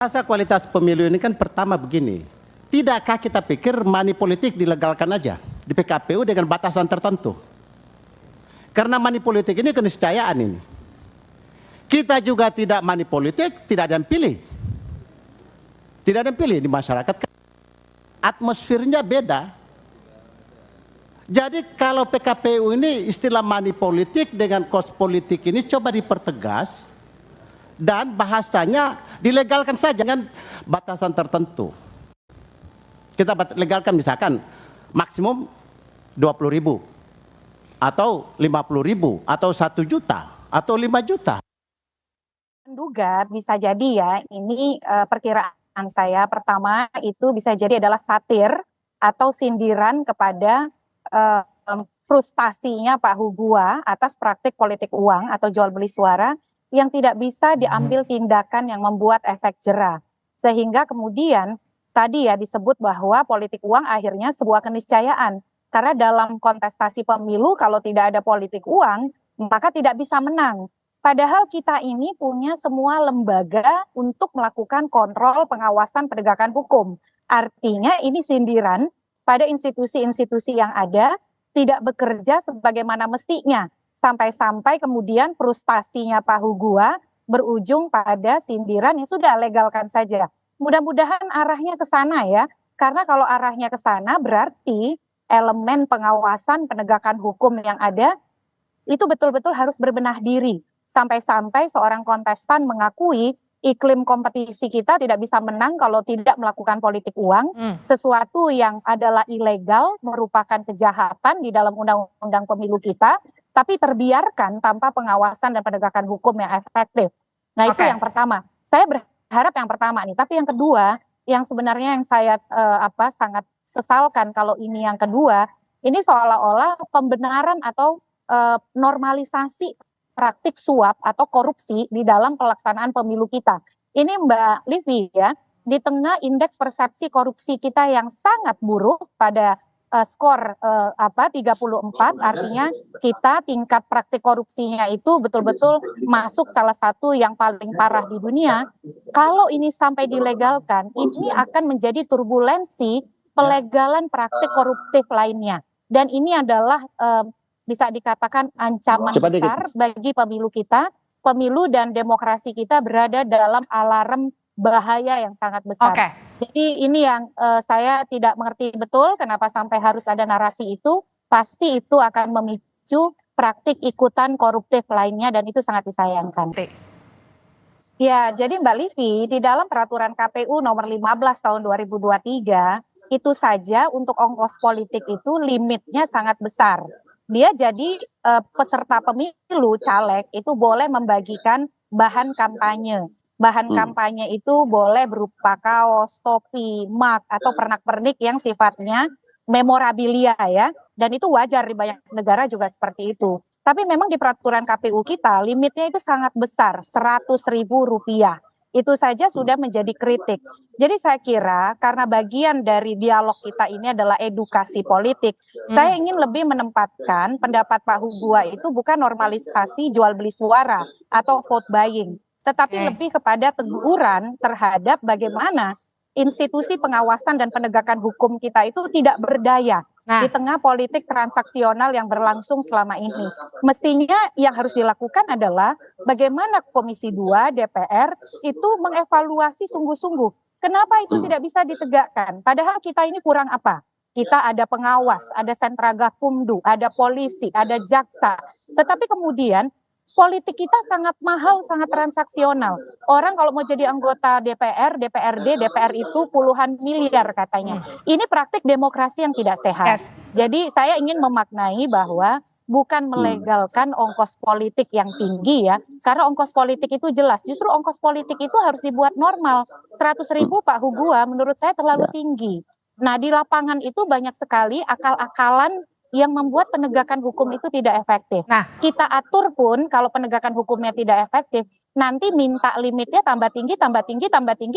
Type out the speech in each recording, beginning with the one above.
Rasa kualitas pemilu ini kan pertama begini, tidakkah kita pikir money politik dilegalkan aja di PKPU dengan batasan tertentu? Karena money politik ini keniscayaan ini. Kita juga tidak money politik, tidak ada yang pilih. Tidak ada yang pilih di masyarakat. Atmosfernya beda. Jadi kalau PKPU ini istilah money politik dengan kos politik ini coba dipertegas. Dan bahasanya dilegalkan saja dengan batasan tertentu. Kita legalkan misalkan maksimum 20.000 atau 50.000 atau 1 juta atau 5 juta. Menduga bisa jadi ya, ini perkiraan saya pertama itu bisa jadi adalah satir atau sindiran kepada frustasinya Pak Hugua atas praktik politik uang atau jual beli suara yang tidak bisa diambil tindakan yang membuat efek jera. Sehingga kemudian tadi ya disebut bahwa politik uang akhirnya sebuah keniscayaan. Karena dalam kontestasi pemilu kalau tidak ada politik uang, maka tidak bisa menang. Padahal kita ini punya semua lembaga untuk melakukan kontrol pengawasan penegakan hukum. Artinya ini sindiran pada institusi-institusi yang ada tidak bekerja sebagaimana mestinya. Sampai-sampai kemudian frustasinya Pak Hugua berujung pada sindiran yang sudah legalkan saja. Mudah-mudahan arahnya ke sana ya, karena kalau arahnya ke sana berarti elemen pengawasan penegakan hukum yang ada itu betul-betul harus berbenah diri. Sampai-sampai seorang kontestan mengakui iklim kompetisi kita tidak bisa menang kalau tidak melakukan politik uang, sesuatu yang adalah ilegal, merupakan kejahatan di dalam undang-undang pemilu kita, tapi terbiarkan tanpa pengawasan dan penegakan hukum yang efektif. Nah itu yang pertama. Saya berharap yang pertama nih. Tapi yang kedua, yang sebenarnya yang saya sangat sesalkan kalau ini yang kedua, ini seolah-olah pembenaran atau normalisasi praktik suap atau korupsi di dalam pelaksanaan pemilu kita. Ini Mbak Livi ya, di tengah indeks persepsi korupsi kita yang sangat buruk pada skor 34, artinya kita tingkat praktik korupsinya itu betul-betul masuk salah satu yang paling parah di dunia. Kalau ini sampai dilegalkan, ini akan menjadi turbulensi pelegalan praktik koruptif lainnya. Dan ini adalah bisa dikatakan ancaman besar bagi pemilu kita. Pemilu dan demokrasi kita berada dalam alarm bahaya yang sangat besar. Jadi ini yang saya tidak mengerti betul kenapa sampai harus ada narasi itu. Pasti itu akan memicu praktik ikutan koruptif lainnya dan itu sangat disayangkan. Ya, jadi Mbak Livi, di dalam peraturan KPU nomor 15 tahun 2023, itu saja untuk ongkos politik itu limitnya sangat besar. Dia jadi peserta pemilu caleg itu boleh membagikan bahan kampanye. Bahan kampanye itu boleh berupa kaos, topi, mug, atau pernak-pernik yang sifatnya memorabilia ya. Dan itu wajar di banyak negara juga seperti itu. Tapi memang di peraturan KPU kita limitnya itu sangat besar, Rp100.000. Itu saja sudah menjadi kritik. Jadi saya kira karena bagian dari dialog kita ini adalah edukasi politik, saya ingin lebih menempatkan pendapat Pak Hugua itu bukan normalisasi jual beli suara atau vote buying, tetapi lebih kepada teguran terhadap bagaimana institusi pengawasan dan penegakan hukum kita itu tidak berdaya di tengah politik transaksional yang berlangsung selama ini. Mestinya yang harus dilakukan adalah bagaimana Komisi 2 DPR itu mengevaluasi sungguh-sungguh. Kenapa itu tidak bisa ditegakkan? Padahal kita ini kurang apa? Kita ada pengawas, ada sentra gakumdu, ada polisi, ada jaksa. Tetapi kemudian politik kita sangat mahal, sangat transaksional. Orang kalau mau jadi anggota DPR, DPRD, DPR itu puluhan miliar katanya. Ini praktik demokrasi yang tidak sehat. Jadi saya ingin memaknai bahwa bukan melegalkan ongkos politik yang tinggi ya. Karena ongkos politik itu jelas. Justru ongkos politik itu harus dibuat normal. 100.000 Pak Hugua menurut saya terlalu tinggi. Nah di lapangan itu banyak sekali akal-akalan yang membuat penegakan hukum itu tidak efektif. Nah, kita atur pun kalau penegakan hukumnya tidak efektif, nanti minta limitnya tambah tinggi,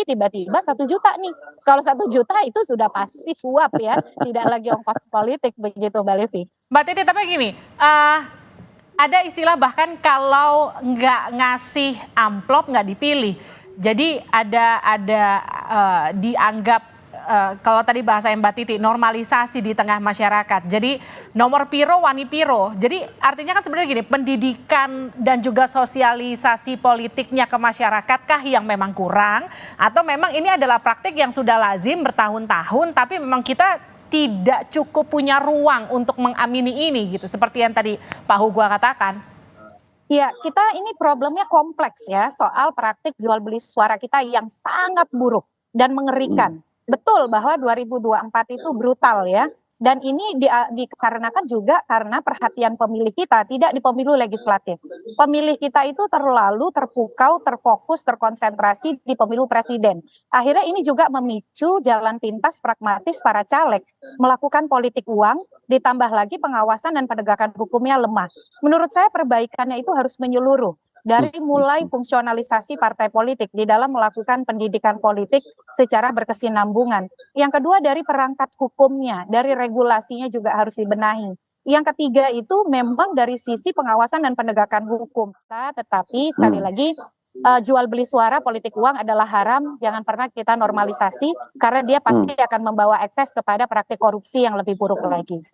tiba-tiba 1 juta nih. Kalau 1 juta itu sudah pasti suap ya, tidak lagi ongkos politik, begitu Mbak Livi. Mbak Titi, tapi gini, ada istilah bahkan kalau nggak ngasih amplop nggak dipilih. Jadi dianggap kalau tadi bahasa Mbak Titi, normalisasi di tengah masyarakat. Jadi nomor piro wani piro. Jadi artinya kan sebenarnya gini, pendidikan dan juga sosialisasi politiknya ke masyarakat kah yang memang kurang, atau memang ini adalah praktik yang sudah lazim bertahun-tahun tapi memang kita tidak cukup punya ruang untuk mengamini ini gitu. Seperti yang tadi Pak Hugua katakan. Ya, kita ini problemnya kompleks ya, soal praktik jual beli suara kita yang sangat buruk dan mengerikan. Betul bahwa 2024 itu brutal ya, dan ini dikarenakan juga karena perhatian pemilih kita tidak di pemilu legislatif. Pemilih kita itu terlalu terpukau, terfokus, terkonsentrasi di pemilu presiden. Akhirnya ini juga memicu jalan pintas pragmatis para caleg melakukan politik uang, ditambah lagi pengawasan dan penegakan hukumnya lemah. Menurut saya perbaikannya itu harus menyeluruh. Dari mulai fungsionalisasi partai politik di dalam melakukan pendidikan politik secara berkesinambungan. Yang kedua dari perangkat hukumnya, dari regulasinya juga harus dibenahi. Yang ketiga itu memang dari sisi pengawasan dan penegakan hukum. Tetapi sekali lagi jual beli suara politik uang adalah haram, jangan pernah kita normalisasi karena dia pasti akan membawa ekses kepada praktik korupsi yang lebih buruk lagi.